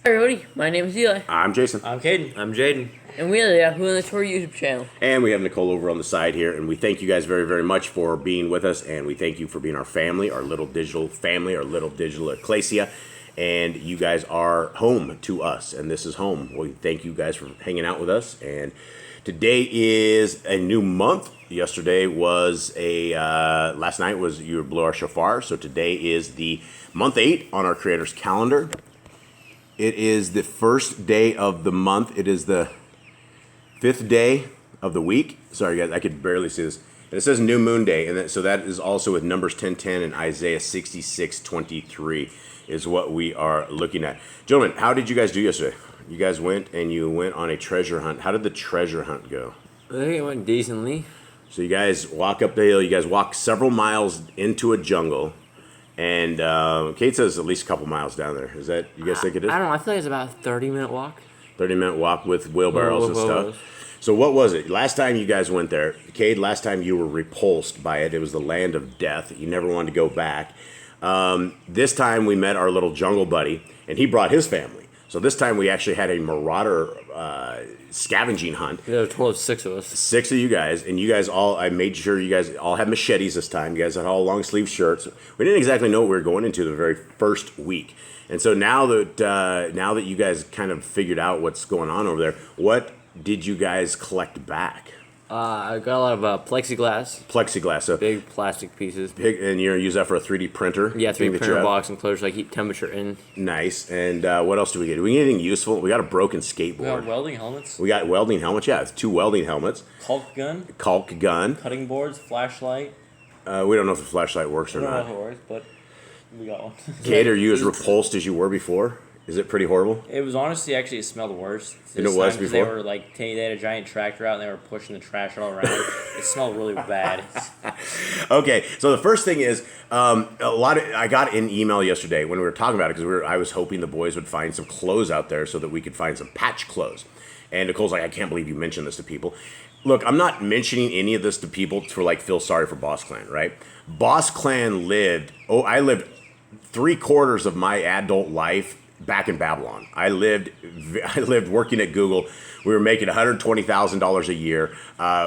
Hi everybody, my name is Eli, I'm Jason. I'm Caden. I'm Jaden. and we are the Yahushua and the Torah YouTube channel. And we have Nicole over on the side here. And we thank you guys very, very much for being with us. And we thank you for being our family, our little digital family, our little digital ecclesia. And you guys are home to us. And this is home. We thank you guys for hanging out with us. And today is a new month. Yesterday was last night was you blew our shofar. So today is the month 8 on our Creator's calendar. It is the first day of the month. It is the 5th day of the week. Sorry, guys, I could barely see this. And it says New Moon Day, and so that is also with Numbers 10:10 and Isaiah 66:23 is what we are looking at. Gentlemen, how did you guys do yesterday? You guys went on a treasure hunt. How did the treasure hunt go? I think it went decently. So you guys walk up the hill. You guys walk several miles into a jungle. And Kate says at least a couple miles down there. Is that, you guys think it is? I don't know. I feel like it's about a 30-minute walk. 30-minute walk with wheelbarrows and Wheelbarrows. stuff. So what was it? Last time you guys went there, Cade, last time you were repulsed by it. It was the land of death. You never wanted to go back. This time we met our little jungle buddy, and he brought his family. So this time we actually had a marauder scavenging hunt. There were a total of 6 of us. 6 of you guys, and you guys all, I made sure you guys all had machetes this time. You guys had all long sleeve shirts. We didn't exactly know what we were going into the very first week. And so now that you guys kind of figured out what's going on over there, what did you guys collect back? I got a lot of plexiglass. Plexiglass. So Big plastic pieces. and you're gonna use that for a 3D printer? Yeah, 3D thing that you printer have? box enclosure so I keep temperature in. Nice. And what else do we get? Do we get anything useful? We got a broken skateboard. We got welding helmets, We got welding helmets. Yeah, it's 2 welding helmets. caulk gun, Caulk gun. cutting boards, flashlight. We don't know if the flashlight works or I don't know not. if it works, but we got one. Kate, are you as repulsed as you were before? Is it pretty horrible? It was honestly actually it smelled worse. And it was time, 'cause before? They were like they had a giant tractor out and they were pushing the trash all around. It smelled really bad. Okay, so the first thing is I got an email yesterday when we were talking about it because I was hoping the boys would find some clothes out there so that we could find some patch clothes. And Nicole's like, I can't believe you mentioned this to people. Look, I'm not mentioning any of this to people to like feel sorry for Boss Clan, right? Boss Clan I lived 3/4 of my adult life back in Babylon. I lived working at Google. We were making $120,000 a year.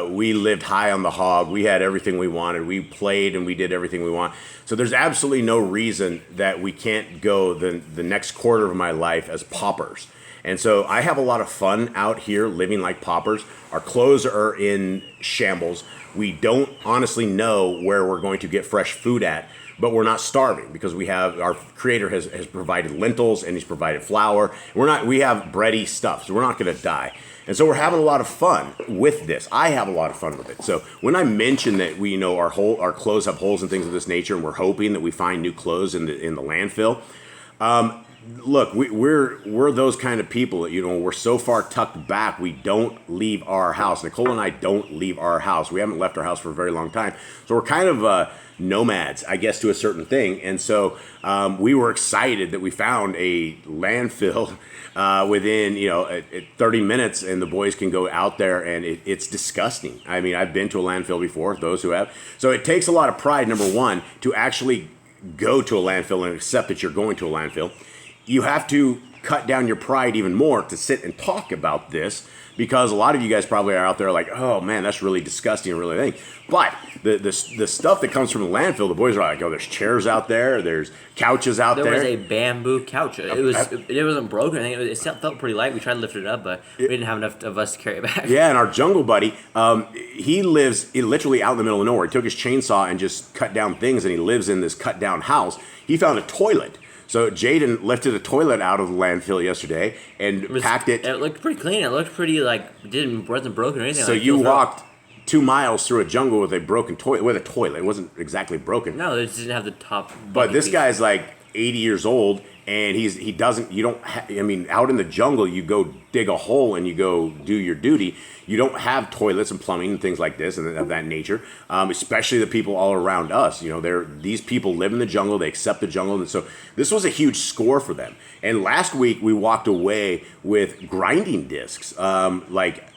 We lived high on the hog. We had everything we wanted. We played and we did everything we want. So there's absolutely no reason that we can't go the next quarter of my life as paupers. And so I have a lot of fun out here living like paupers. Our clothes are in shambles. We don't honestly know where we're going to get fresh food at. But we're not starving because our Creator has provided lentils and He's provided flour. We have bready stuff, so we're not going to die. And so we're having a lot of fun with this. I have a lot of fun with it. So when I mention that we our clothes have holes and things of this nature, and we're hoping that we find new clothes in the landfill. Look, we're those kind of people that, we're so far tucked back, we don't leave our house. Nicole and I don't leave our house. We haven't left our house for a very long time. So we're kind of nomads, I guess, to a certain thing. And so we were excited that we found a landfill within, 30 minutes, and the boys can go out there, and it's disgusting. I mean, I've been to a landfill before, those who have. So it takes a lot of pride, number one, to actually go to a landfill and accept that you're going to a landfill. You have to cut down your pride even more to sit and talk about this, because a lot of you guys probably are out there like, oh man, that's really disgusting and really thing. But the stuff that comes from the landfill, the boys are like, oh, there's chairs out there, there's couches out there. There was a bamboo couch. It wasn't broken. I think it felt pretty light. We tried to lift it up, but we didn't have enough of us to carry it back. Yeah, and our jungle buddy, he lives literally out in the middle of nowhere. He took his chainsaw and just cut down things, and he lives in this cut down house. He found a toilet. So Jaden lifted a toilet out of the landfill yesterday and packed it. It looked pretty clean. It looked pretty wasn't broken or anything. So you walked 2 miles through a jungle with a broken toilet. With a toilet, it wasn't exactly broken. No, it just didn't have the top. But this piece. guy's like 80 years old, and out in the jungle, you go dig a hole and you go do your duty. You don't have toilets and plumbing and things like this and of that nature, especially the people all around us. These people live in the jungle. They accept the jungle. And so this was a huge score for them. And last week, we walked away with grinding discs, like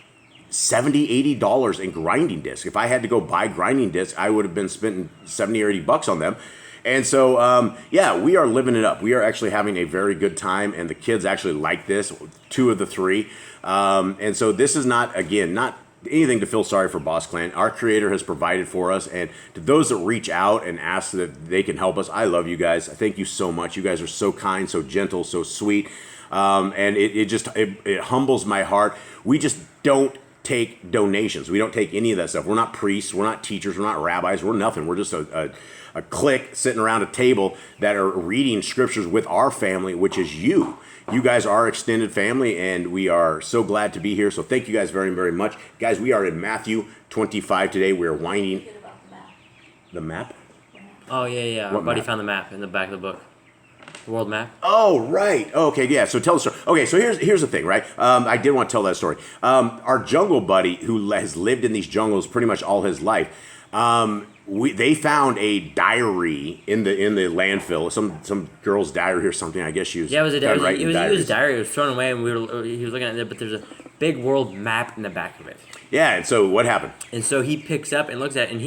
$70, $80 in grinding discs. If I had to go buy grinding discs, I would have been spending $70 or $80 on them. And so, we are living it up. We are actually having a very good time, and the kids actually like this, 2 of the 3. And so this is not anything to feel sorry for Boss Clan. Our Creator has provided for us, and to those that reach out and ask that they can help us, I love you guys. I thank you so much. You guys are so kind, so gentle, so sweet, and it humbles my heart. We just don't take donations. We don't take any of that stuff. We're not priests. We're not teachers. We're not rabbis. We're nothing. We're just a clique sitting around a table that are reading scriptures with our family, which is you. You guys are our extended family, and we are so glad to be here. So thank you guys very, very much. Guys, we are in Matthew 25 today. We are winding... The map? Oh, yeah. Our buddy found the map in the back of the book. The world map. Oh, right. Okay, yeah. So tell the story. Okay, so here's the thing, right? I did want to tell that story. Our jungle buddy, who has lived in these jungles pretty much all his life, they found a diary in the landfill, some girl's diary or something. I guess she was. Yeah, it was a diary. It was a diary. It was thrown away, and he was looking at it. But there's a big world map in the back of it. Yeah, and so what happened? And so he picks up and looks at it, and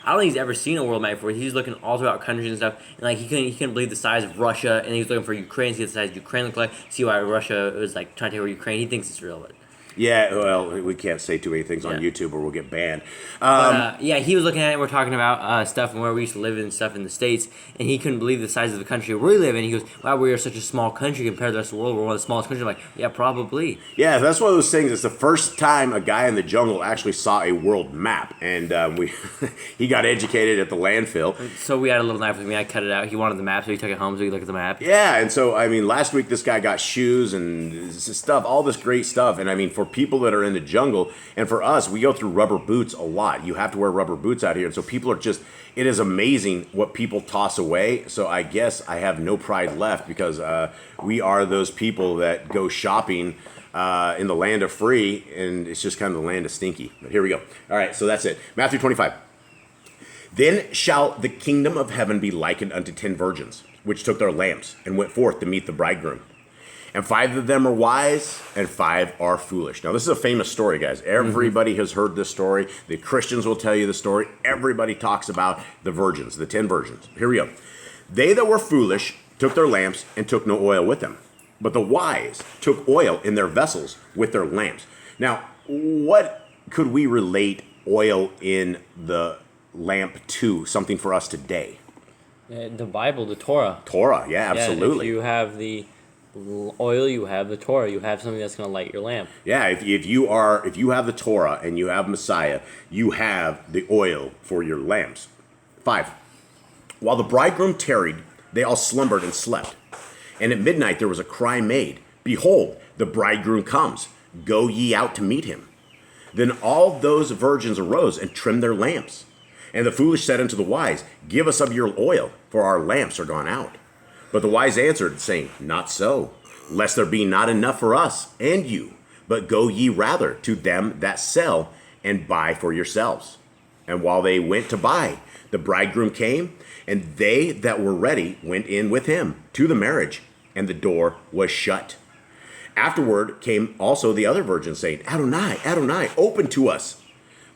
I don't think he's ever seen a world map before. He's looking all throughout countries and stuff, and like he couldn't believe the size of Russia, and he's looking for Ukraine, see what the size of Ukraine looked like, see why Russia was like trying to take over Ukraine. He thinks it's real, but. Yeah, well, we can't say too many things on YouTube or we'll get banned. He was looking at it. We're talking about stuff and where we used to live and stuff in the States, and he couldn't believe the size of the country where we live in. He goes, wow, we are such a small country compared to the rest of the world. We're one of the smallest countries. I'm like, yeah, probably. Yeah, that's one of those things. It's the first time a guy in the jungle actually saw a world map, and he got educated at the landfill. So we had a little knife with me. I cut it out. He wanted the map, so he took it home so he could look at the map. Yeah, and so, last week this guy got shoes and stuff, all this great stuff, and for people that are in the jungle, and for us, we go through rubber boots a lot. You have to wear rubber boots out here, and so people are it is amazing what people toss away. So I guess I have no pride left because we are those people that go shopping in the land of free, and it's just kind of the land of stinky. But here we go. All right, so that's it. Matthew 25. Then shall the kingdom of heaven be likened unto 10 virgins, which took their lamps and went forth to meet the bridegroom. And 5 of them are wise, and 5 are foolish. Now, this is a famous story, guys. Everybody has heard this story. The Christians will tell you the story. Everybody talks about the virgins, the 10 virgins. Here we go. They that were foolish took their lamps and took no oil with them. But the wise took oil in their vessels with their lamps. Now, what could we relate oil in the lamp to? Something for us today. The Bible, the Torah. Torah, yeah, absolutely. If you have the oil, you have the Torah. You have something that's going to light your lamp. Yeah, if you have the Torah and you have Messiah, you have the oil for your lamps. 5. While the bridegroom tarried, they all slumbered and slept. And at midnight there was a cry made, Behold, the bridegroom comes. Go ye out to meet him. Then all those virgins arose and trimmed their lamps. And the foolish said unto the wise, Give us of your oil, for our lamps are gone out. But the wise answered, saying, Not so, lest there be not enough for us and you, but go ye rather to them that sell, and buy for yourselves. And while they went to buy, the bridegroom came, and they that were ready went in with him to the marriage, and the door was shut. Afterward came also the other virgins, saying, Adonai, Adonai, open to us.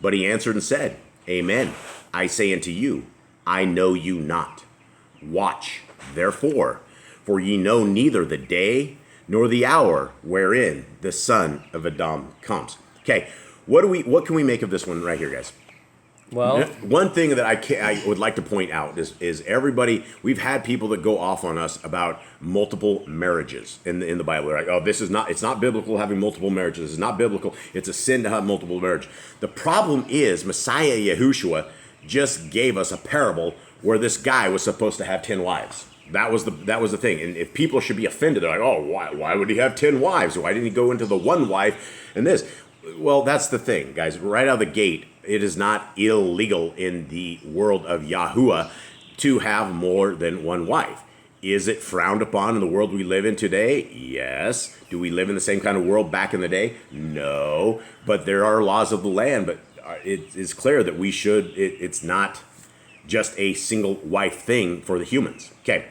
But he answered and said, Amen, I say unto you, I know you not. Watch, therefore, for ye know neither the day nor the hour wherein the Son of Adam comes. Okay, what can we make of this one right here, guys? Well, one thing that I would like to point out is everybody, we've had people that go off on us about multiple marriages in the Bible. They're like, it's not biblical having multiple marriages. It's not biblical. It's a sin to have multiple marriages. The problem is Messiah Yahushua just gave us a parable where this guy was supposed to have 10 wives. That was the thing. And if people should be offended, they're like, oh, why would he have 10 wives? Why didn't he go into the one wife and this? Well, that's the thing, guys. Right out of the gate, it is not illegal in the world of Yahuwah to have more than one wife. Is it frowned upon in the world we live in today? Yes. Do we live in the same kind of world back in the day? No. But there are laws of the land. But it is clear that we should. It's not just a single wife thing for the humans. Okay.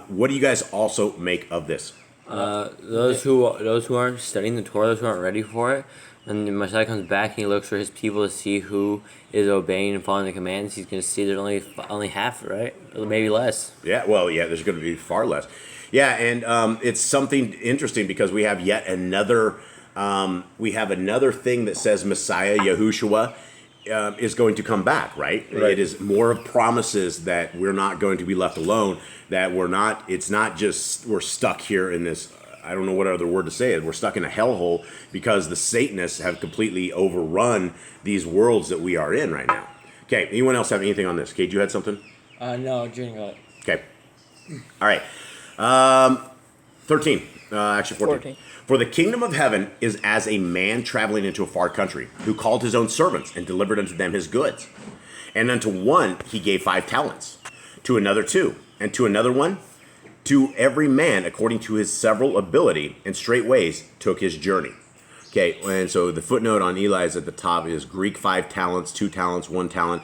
What do you guys also make of this? Those who aren't studying the Torah, those who aren't ready for it, and the Messiah comes back and he looks for his people to see who is obeying and following the commands. He's going to see there's only half, right? Or maybe less. Yeah, well, yeah, there's going to be far less. Yeah, and it's something interesting because we have yet another thing that says Messiah, Yahushua, is going to come back, right? It is more of promises that we're not going to be left alone, that it's not just we're stuck here in this, I don't know what other word to say it, we're stuck in a hellhole because the Satanists have completely overrun these worlds that we are in right now. Okay, anyone else have anything on this? Kate, you had something? No, Junior got it. Okay. All right. 13. Actually, 14. For the kingdom of heaven is as a man traveling into a far country, who called his own servants and delivered unto them his goods. And unto one he gave 5 talents, to another 2, and to another 1, to every man according to his several ability, and straightways took his journey. Okay, and so the footnote on Eli's at the top is Greek 5 talents, 2 talents, 1 talent.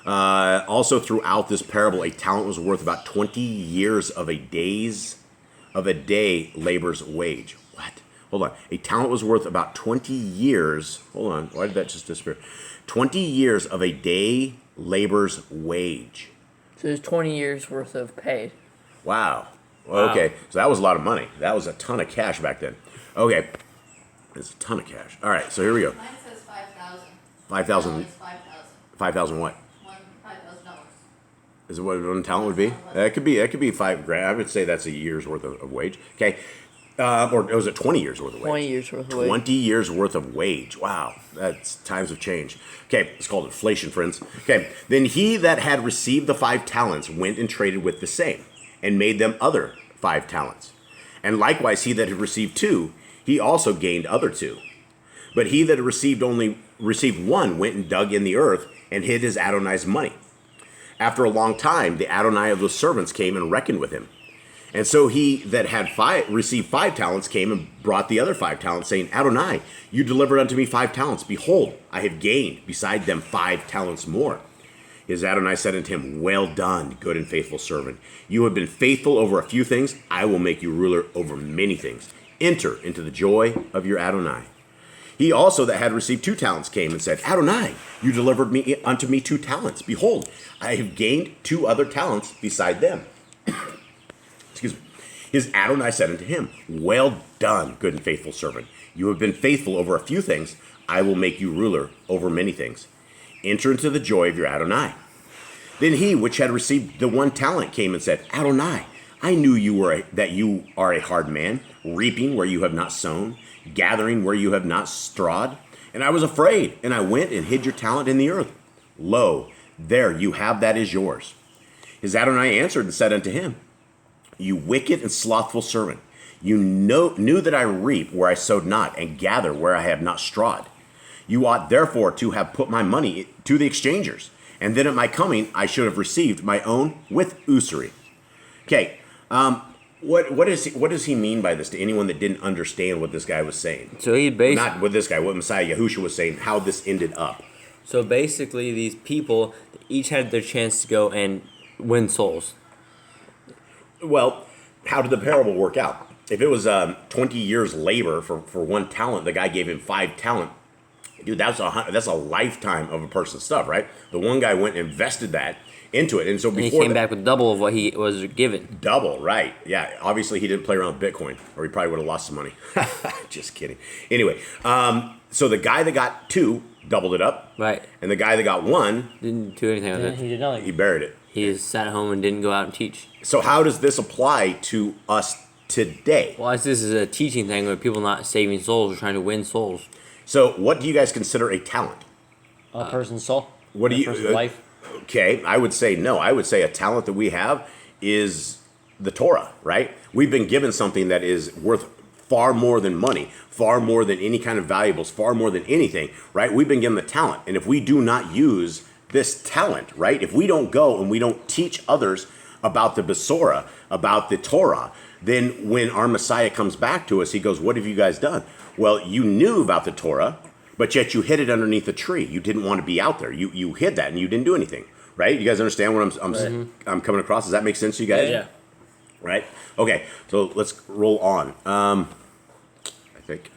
Also throughout this parable, a talent was worth about 20 years of a day labor's wage. What? Hold on. A talent was worth about 20 years. Hold on. Why did that just disappear? 20 years of a day labor's wage. So there's 20 years worth of pay. Wow. Okay. So that was a lot of money. That was a ton of cash back then. Okay. It's a ton of cash. All right. So here we go. Mine says 5,000. 5,000. No, it's 5,000. 5,000 what? $5,000. Is it what one talent would be? That could be $5,000. I would say that's a year's worth of wage. Okay. Or was it 20 years worth of wage? 20 years worth of wage. 20 years worth of wage. Wow. That's times have changed. Okay. It's called inflation, friends. Okay. Then he that had received the 5 talents went and traded with the same, and made them other 5 talents. And likewise he that had received 2, he also gained other 2. But he that had received 1 went and dug in the earth and hid his Adonai's money. After a long time, the Adonai of those servants came and reckoned with him. And so he that had received 5 talents came and brought the other 5 talents, saying, Adonai, you delivered unto me 5 talents. Behold, I have gained beside them 5 talents more. His Adonai said unto him, Well done, good and faithful servant. You have been faithful over a few things. I will make you ruler over many things. Enter into the joy of your Adonai. He also that had received 2 talents came and said, Adonai, you delivered unto me 2 talents. Behold, I have gained 2 other talents beside them. Excuse me. His Adonai said unto him, Well done, good and faithful servant. You have been faithful over a few things. I will make you ruler over many things. Enter into the joy of your Adonai. Then he which had received the 1 talent came and said, Adonai, I knew that you are a hard man, reaping where you have not sown, gathering where you have not strawed. And I was afraid, and I went and hid your talent in the earth. Lo, there you have that is yours. His Adonai answered and said unto him, You wicked and slothful servant, you knew that I reap where I sowed not, and gather where I have not strawed. You ought therefore to have put my money to the exchangers, and then at my coming I should have received my own with usury. Okay, what does he mean by this to anyone that didn't understand what this guy was saying? So he basically, not what this guy, what Messiah Yahushua was saying, how this ended up. So basically, these people each had their chance to go and win souls. Well, how did the parable work out? If it was 20 years labor for 1 talent, the guy gave him 5 talent. Dude, that's a lifetime of a person's stuff, right? The one guy went and invested that into it, and so before he came back with double of what he was given. Double, right? Yeah. Obviously, he didn't play around with Bitcoin, or he probably would have lost some money. Just kidding. Anyway, so the guy that got 2 doubled it up, right? And the guy that got 1 didn't do anything with it. He did nothing. He buried it. He just sat home and didn't go out and teach. So how does this apply to us today? Well, this is a teaching thing where people not saving souls or trying to win souls. So what do you guys consider a talent? A person's soul. What do you? Person's life. Okay, I would say no. I would say a talent that we have is the Torah, right? We've been given something that is worth far more than money, far more than any kind of valuables, far more than anything, right? We've been given the talent. And if we do not use this talent, right? If we don't go and we don't teach others about the Besorah, about the Torah, then when our Messiah comes back to us, he goes, what have you guys done? Well, you knew about the Torah, but yet you hid it underneath a tree. You didn't want to be out there. You hid that and you didn't do anything, right? You guys understand what I'm coming across? Does that make sense to you guys? Yeah. Right? Okay, so let's roll on. I think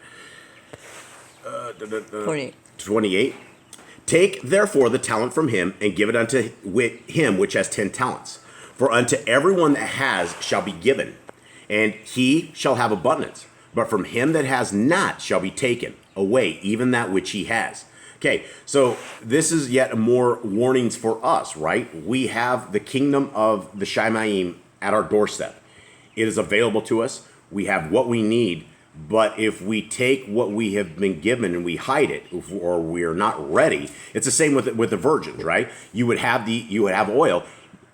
28. 28. Take therefore the talent from him and give it unto him which has 10 talents. For unto everyone that has shall be given, and he shall have abundance. But from him that has not shall be taken away even that which he has. Okay, so this is yet more warnings for us, right? We have the kingdom of the Shemaim at our doorstep. It is available to us. We have what we need. But if we take what we have been given and we hide it, or we are not ready, it's the same with the virgins, right? You would have oil.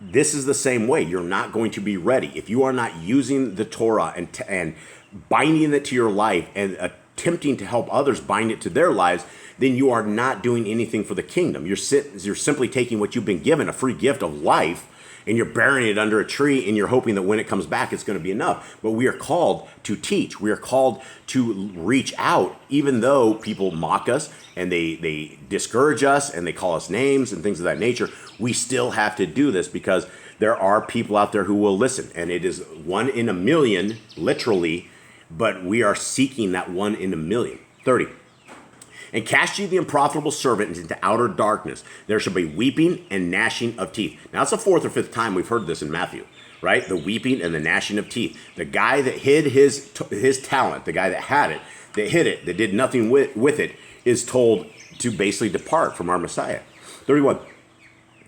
This is the same way. You're not going to be ready if you are not using the Torah and binding it to your life and attempting to help others bind it to their lives. Then you are not doing anything for the kingdom. You're simply taking what you've been given, a free gift of life, and you're burying it under a tree, and you're hoping that when it comes back, it's going to be enough. But we are called to teach. We are called to reach out, even though people mock us, and they discourage us, and they call us names and things of that nature. We still have to do this because there are people out there who will listen. And it is 1 in a million, literally, but we are seeking that 1 in a million. 30. And cast ye the unprofitable servant into outer darkness. There shall be weeping and gnashing of teeth. Now, it's the 4th or 5th time we've heard this in Matthew, right? The weeping and the gnashing of teeth. The guy that hid his talent, the guy that had it, that hid it, that did nothing with it, is told to basically depart from our Messiah. 31.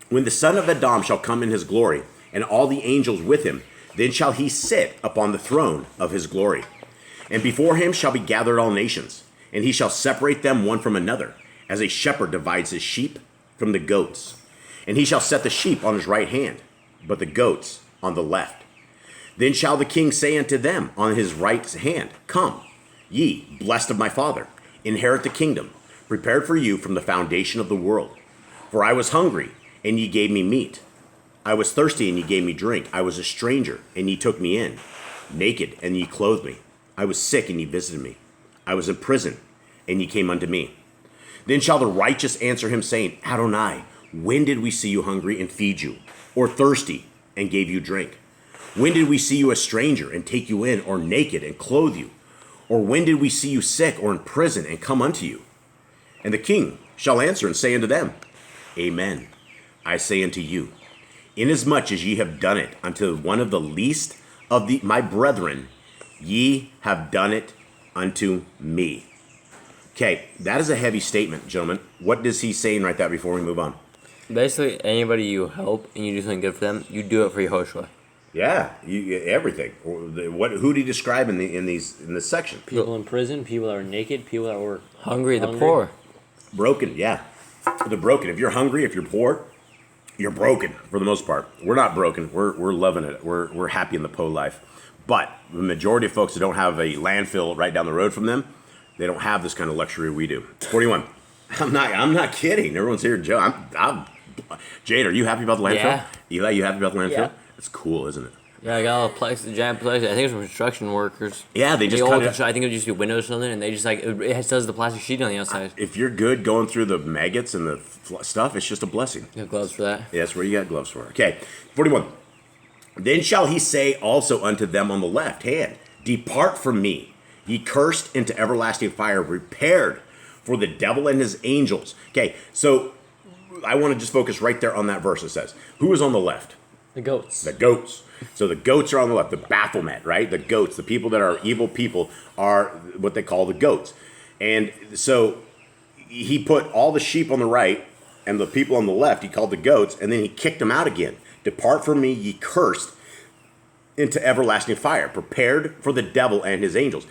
When the son of Adam shall come in his glory, and all the angels with him, then shall he sit upon the throne of his glory. And before him shall be gathered all nations. And he shall separate them one from another, as a shepherd divides his sheep from the goats. And he shall set the sheep on his right hand, but the goats on the left. Then shall the king say unto them on his right hand, Come, ye, blessed of my Father, inherit the kingdom, prepared for you from the foundation of the world. For I was hungry, and ye gave me meat. I was thirsty, and ye gave me drink. I was a stranger, and ye took me in. Naked, and ye clothed me. I was sick, and ye visited me. I was in prison, and ye came unto me. Then shall the righteous answer him, saying, Adonai, when did we see you hungry and feed you, or thirsty and gave you drink? When did we see you a stranger and take you in, or naked and clothe you? Or when did we see you sick or in prison and come unto you? And the king shall answer and say unto them, Amen, I say unto you, inasmuch as ye have done it unto one of the least of my brethren, ye have done it unto me. Okay, that is a heavy statement, gentlemen. What is he saying right there before we move on? Basically, anybody you help and you do something good for them, you do it for Yahushua. Yeah, everything. Who did he describe in this section? People in prison, people that are naked, people that were Hungry, the poor. Broken, yeah. The broken. If you're hungry, if you're poor, you're broken for the most part. We're not broken. We're loving it. We're happy in the Po life. But the majority of folks that don't have a landfill right down the road from them, they don't have this kind of luxury we do. 41. I'm not kidding. Everyone's here, Joe. I'm Jade, are you happy about the landfill? Yeah. Eli, you happy about the landfill? Yeah. It's cool, isn't it? Yeah, I got all the giant plexi. I think it's from construction workers. Yeah, they just kind kind of. I think it would just be windows or something, and they just it does the plastic sheet on the outside. If you're good going through the maggots and the stuff, it's just a blessing. You have gloves for that. Yeah, that's where you got gloves for. Okay, 41. Then shall he say also unto them on the left hand, Depart from me, ye cursed, into everlasting fire, prepared for the devil and his angels. Okay, so I want to just focus right there on that verse. It says, who is on the left? the goats. The goats. So the goats are on the left. The Baphomet, right? The goats. The people that are evil people are what they call the goats. And so he put all the sheep on the right and the people on the left he called the goats, and then he kicked them out again. Depart from me, ye cursed, into everlasting fire, prepared for the devil and his angels.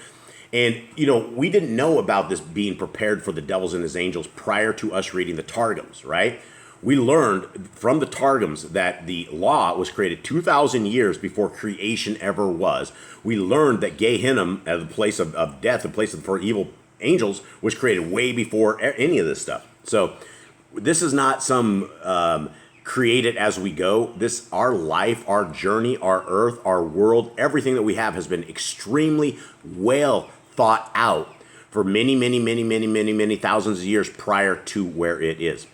And, we didn't know about this being prepared for the devils and his angels prior to us reading the Targums, right? We learned from the Targums that the law was created 2,000 years before creation ever was. We learned that Gehenna, the place of death, the place for evil angels, was created way before any of this stuff. So this is not some create it as we go. Our life, our journey, our earth, our world, everything that we have has been extremely well thought out for many, many, many, many, many, many thousands of years prior to where it is.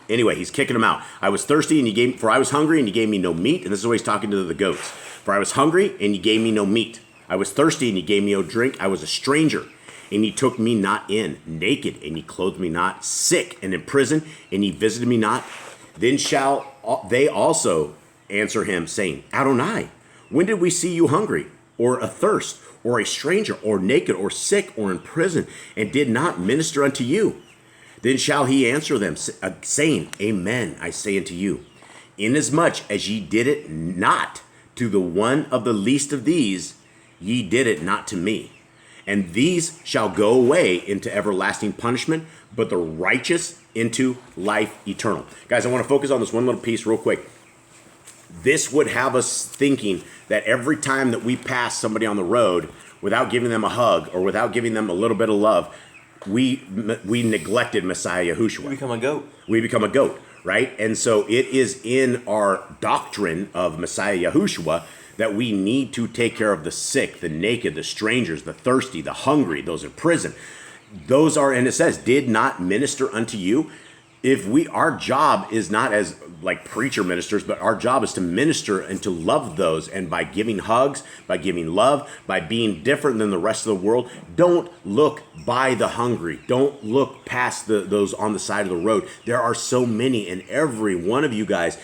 Anyway, he's kicking them out. I was thirsty, and I was hungry, and you gave me no meat. And this is what he's talking to the goats. For I was hungry, and you gave me no meat. I was thirsty, and you gave me no drink. I was a stranger, and ye took me not in. Naked, and ye clothed me not. Sick, and in prison, and ye visited me not. Then shall they also answer him, saying, Adonai, when did we see you hungry, or athirst, or a stranger, or naked, or sick, or in prison, and did not minister unto you? Then shall he answer them, saying, Amen, I say unto you, inasmuch as ye did it not to the one of the least of these, ye did it not to me. And these shall go away into everlasting punishment, but the righteous into life eternal. Guys, I want to focus on this one little piece real quick. This would have us thinking that every time that we pass somebody on the road without giving them a hug or without giving them a little bit of love, we neglected Messiah Yahushua. We become a goat. We become a goat, right? And so it is in our doctrine of Messiah Yahushua that we need to take care of the sick, the naked, the strangers, the thirsty, the hungry, those in prison. Those are, and it says, did not minister unto you. Our job is not as like preacher ministers, but our job is to minister and to love those. And by giving hugs, by giving love, by being different than the rest of the world, don't look by the hungry. Don't look past those on the side of the road. There are so many, and every one of you guys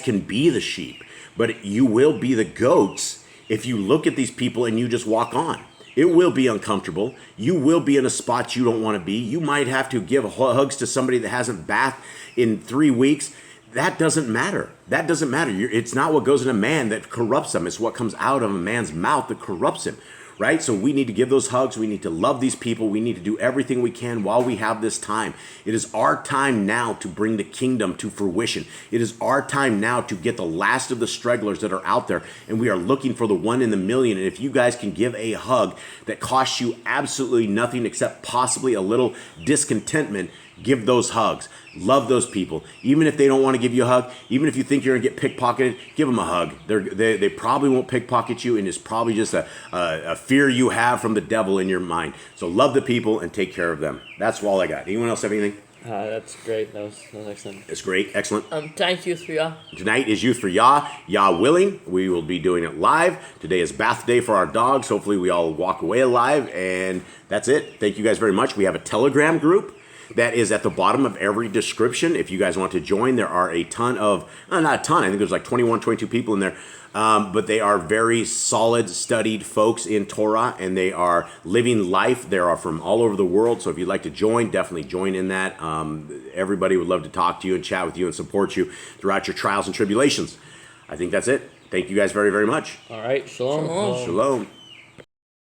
can be the sheep, but you will be the goats if you look at these people and you just walk on. It will be uncomfortable. You will be in a spot you don't want to be. You might have to give hugs to somebody that hasn't bathed in 3 weeks. That doesn't matter. That doesn't matter. It's not what goes in a man that corrupts him. It's what comes out of a man's mouth that corrupts him, right? So we need to give those hugs. We need to love these people. We need to do everything we can while we have this time. It is our time now to bring the kingdom to fruition. It is our time now to get the last of the stragglers that are out there, and we are looking for the one in the million. And if you guys can give a hug that costs you absolutely nothing except possibly a little discontentment, give those hugs. Love those people. Even if they don't want to give you a hug, even if you think you're going to get pickpocketed, give them a hug. They probably won't pickpocket you, and it's probably just a fear you have from the devil in your mind. So love the people and take care of them. That's all I got. Anyone else have anything? That's great. That was excellent. It's great. Excellent. Thank you for Yah. Tonight is Youth for Yah. Yah willing, we will be doing it live. Today is bath day for our dogs. Hopefully we all walk away alive, and that's it. Thank you guys very much. We have a Telegram group that is at the bottom of every description. If you guys want to join, there are a ton of, not a ton, I think there's like 21, 22 people in there, but they are very solid, studied folks in Torah, and they are living life. They are from all over the world, so if you'd like to join, definitely join in that. Everybody would love to talk to you and chat with you and support you throughout your trials and tribulations. I think that's it. Thank you guys very, very much. All right. Shalom. Shalom. Shalom.